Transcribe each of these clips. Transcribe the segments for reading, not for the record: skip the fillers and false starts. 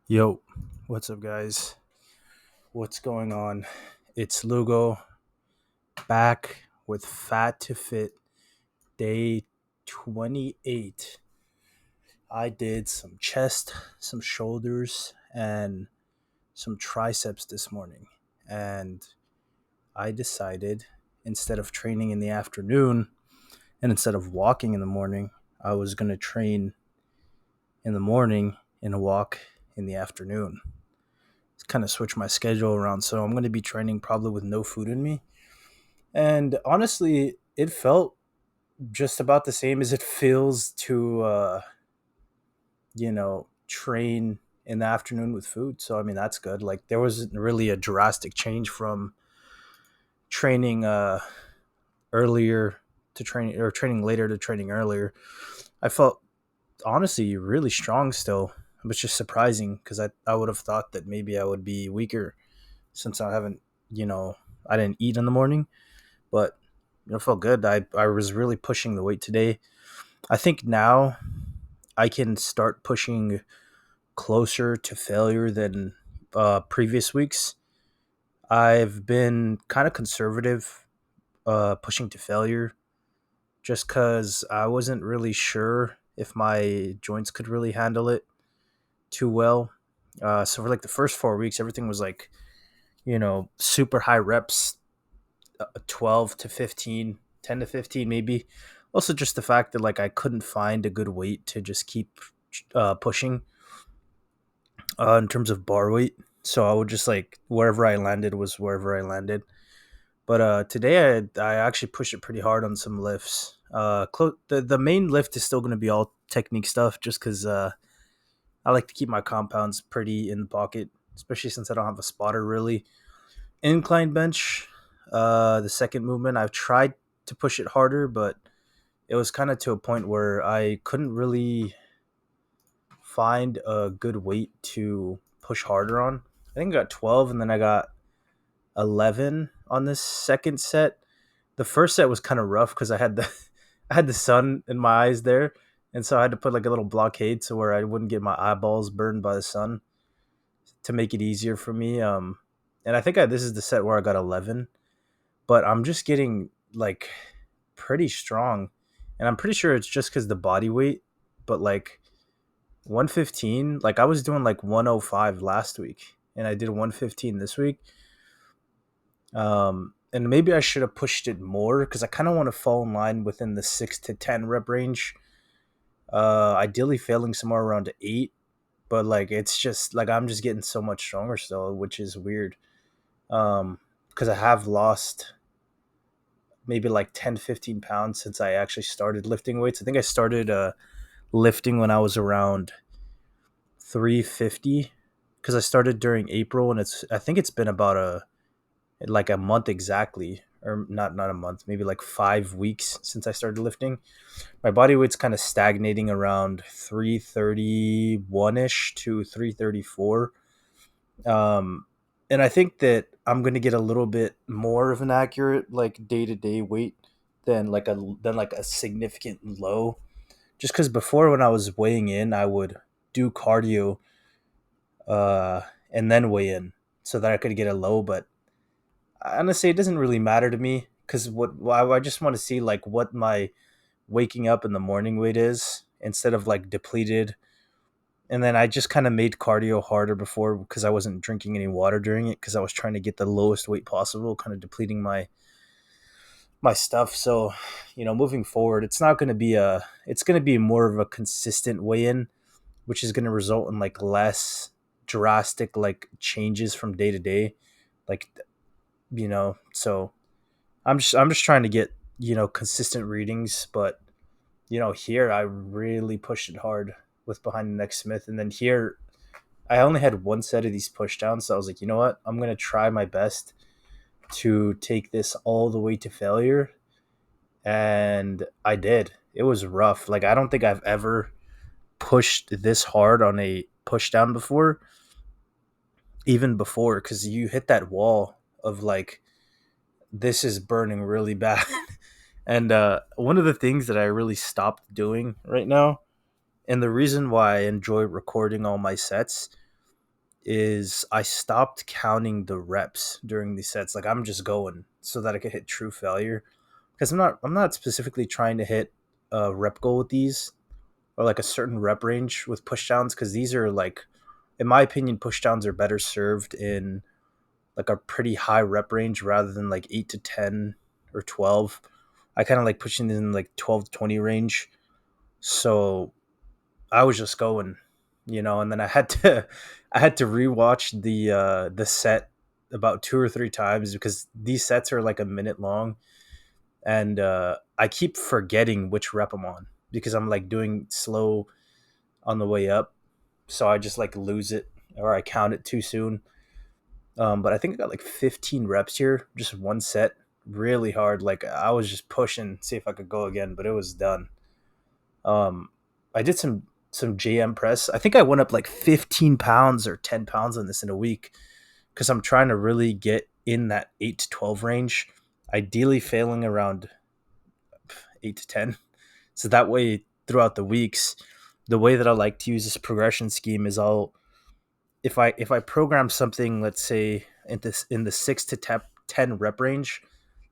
Yo, what's up, guys? What's going on? It's Lugo back with Fat to Fit day 28. I did some chest, some shoulders, and some triceps this morning. And I decided instead of training in the afternoon and instead of walking in the morning, I was going to train in the morning and walk in the afternoon. Kind of switch my schedule around. So I'm going to be training probably with no food in me. And honestly, it felt just about the same as it feels to, train in the afternoon with food. So, I mean, that's good. Like, there wasn't really a drastic change from training earlier to training or training later to training earlier. I felt honestly really strong still. It was just surprising because I would have thought that maybe I would be weaker since I haven't, you know, I didn't eat in the morning, but it felt good. I was really pushing the weight today. I think now I can start pushing closer to failure than previous weeks. I've been kind of conservative pushing to failure just because I wasn't really sure if my joints could really handle it too well. So for like the first 4 weeks, everything was like, super high reps, 12 to 15, 10 to 15 maybe. Also just the fact that like I couldn't find a good weight to just keep pushing in terms of bar weight. So I would just like wherever I landed was wherever I landed. But today I actually pushed it pretty hard on some lifts. The main lift is still going to be all technique stuff just because I like to keep my compounds pretty in the pocket, especially since I don't have a spotter really. Incline bench, the second movement, I've tried to push it harder, but it was kind of to a point where I couldn't really find a good weight to push harder on. I think I got 12 and then I got 11 on this second set. The first set was kind of rough because I had the I had the sun in my eyes there, and so I had to put like a little blockade so where I wouldn't get my eyeballs burned by the sun to make it easier for me. And I think this is the set where I got 11, but I'm just getting like pretty strong, and I'm pretty sure it's just because the body weight. But like 115, like I was doing like 105 last week, and I did 115 this week. And maybe I should have pushed it more because I kind of want to fall in line within the 6 to 10 rep range. Ideally, failing somewhere around 8, but like it's just like I'm just getting so much stronger still, which is weird. Because I have lost maybe like 10 15 pounds since I actually started lifting weights. I think I started lifting when I was around 350 because I started during April, and I think it's been about a month exactly, or not a month, maybe like 5 weeks since I started lifting. My body weight's kind of stagnating around 331 ish to 334. Um, and I think that I'm gonna get a little bit more of an accurate like day to day weight than like a significant low. Just because before when I was weighing in, I would do cardio uh, and then weigh in so that I could get a low. But honestly, it doesn't really matter to me because I just want to see like what my waking up in the morning weight is instead of like depleted. And then I just kind of made cardio harder before because I wasn't drinking any water during it because I was trying to get the lowest weight possible, kind of depleting my stuff. So, moving forward, it's going to be more of a consistent weigh in, which is going to result in like less drastic like changes from day to day. Like, so I'm just trying to get, consistent readings, but here I really pushed it hard with behind the neck Smith. And then here I only had one set of these push downs. So I was like, you know what? I'm going to try my best to take this all the way to failure. And I did. It was rough. Like, I don't think I've ever pushed this hard on a push down before, even before, because you hit that wall of like, this is burning really bad. And one of the things that I really stopped doing right now, and the reason why I enjoy recording all my sets, is I stopped counting the reps during these sets. Like I'm just going so that I could hit true failure. Because I'm not specifically trying to hit a rep goal with these or like a certain rep range with pushdowns, because these are like, in my opinion, pushdowns are better served in like a pretty high rep range rather than like 8 to 10 or 12. I kind of like pushing in like 12 to 20 range. So I was just going, and then I had to rewatch the set about two or three times because these sets are like a minute long, and I keep forgetting which rep I'm on because I'm like doing slow on the way up, so I just like lose it or I count it too soon. But I think I got like 15 reps here, just one set, really hard. Like I was just pushing, see if I could go again, but it was done. Um, I did some JM press. I think I went up like 15 pounds or 10 pounds on this in a week because I'm trying to really get in that 8 to 12 range, ideally failing around 8 to 10. So that way, throughout the weeks, the way that I like to use this progression scheme is I'll if I program something, let's say in the 6 to 10 rep range,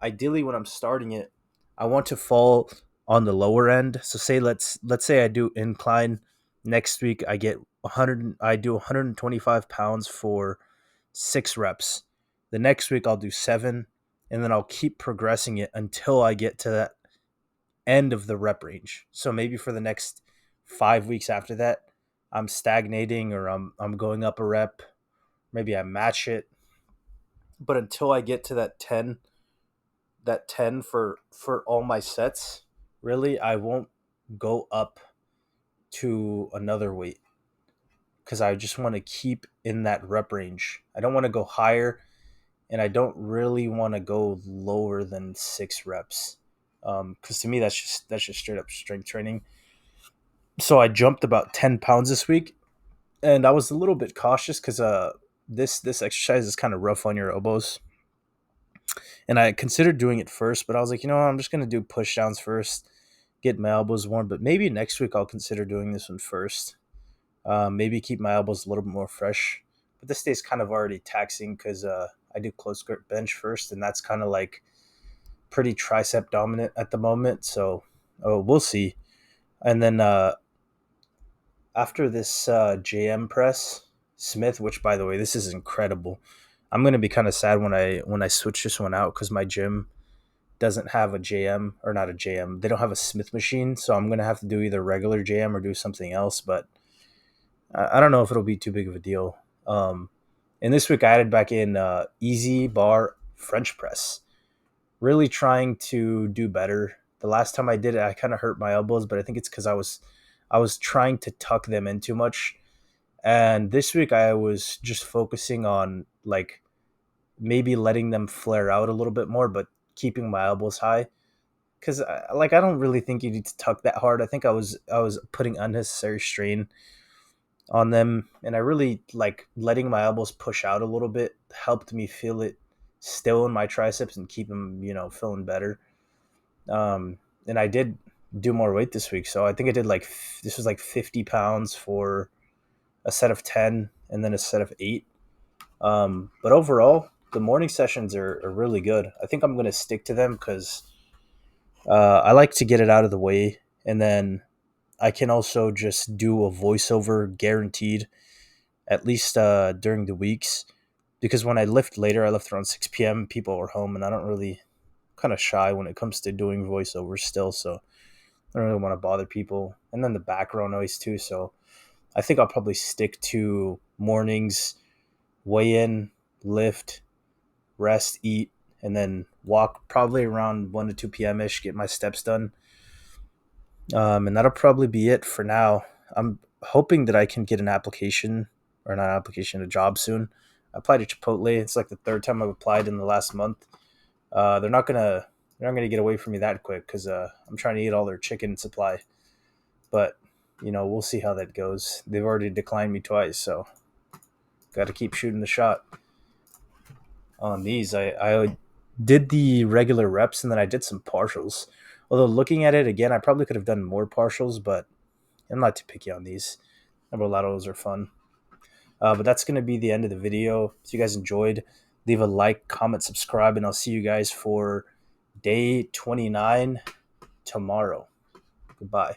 ideally when I'm starting it, I want to fall on the lower end. So let's say I do incline next week, I get 100, I do 125 pounds for 6 reps. The next week I'll do 7, and then I'll keep progressing it until I get to that end of the rep range. So maybe for the next 5 weeks after that, I'm stagnating or I'm going up a rep. Maybe I match it, but until I get to that ten for all my sets, really I won't go up to another weight because I just want to keep in that rep range. I don't want to go higher, and I don't really want to go lower than 6 reps. Because to me that's just straight up strength training. So I jumped about 10 pounds this week, and I was a little bit cautious because this exercise is kind of rough on your elbows, and I considered doing it first, but I was like, I'm just gonna do push downs first, get my elbows warm. But maybe next week I'll consider doing this one first. Maybe keep my elbows a little bit more fresh. But this day is kind of already taxing because I do close grip bench first, and that's kind of like pretty tricep dominant at the moment. So we'll see. And then after this JM press Smith, which by the way, this is incredible. I'm gonna be kind of sad when I switch this one out because my gym doesn't have a JM, or not a JM. They don't have a Smith machine, so I'm gonna have to do either regular JM or do something else. But I don't know if it'll be too big of a deal. And this week I added back in easy bar French press. Really trying to do better. The last time I did it, I kind of hurt my elbows, but I think it's because I was trying to tuck them in too much. And this week I was just focusing on like maybe letting them flare out a little bit more, but keeping my elbows high. Because like I don't really think you need to tuck that hard. I think I was putting unnecessary strain on them, and I really like letting my elbows push out a little bit helped me feel it still in my triceps and keep them feeling better. And I did do more weight this week, so I think I did like this was like 50 pounds for a set of 10 and then a set of 8. But overall, the morning sessions are really good. I think I'm going to stick to them because I like to get it out of the way, and then I can also just do a voiceover guaranteed, at least during the weeks. Because when I lift later, I lift around 6 p.m., people are home, and I don't really, kind of shy when it comes to doing voiceovers still, so I don't really want to bother people. And then the background noise too, so I think I'll probably stick to mornings, weigh in, lift, rest, eat, and then walk probably around 1 to 2 p.m. ish, get my steps done. And that'll probably be it for now. I'm hoping that I can get an application, or not an application, a job soon. I applied to Chipotle. It's like the third time I've applied in the last month. They're not gonna get away from me that quick because I'm trying to eat all their chicken supply. But we'll see how that goes. They've already declined me twice, so got to keep shooting the shot on these. I did the regular reps and then I did some partials. Although looking at it again, I probably could have done more partials, but I'm not too picky on these. Number those are fun. But that's going to be the end of the video. If you guys enjoyed, leave a like, comment, subscribe, and I'll see you guys for day 29 tomorrow. Goodbye.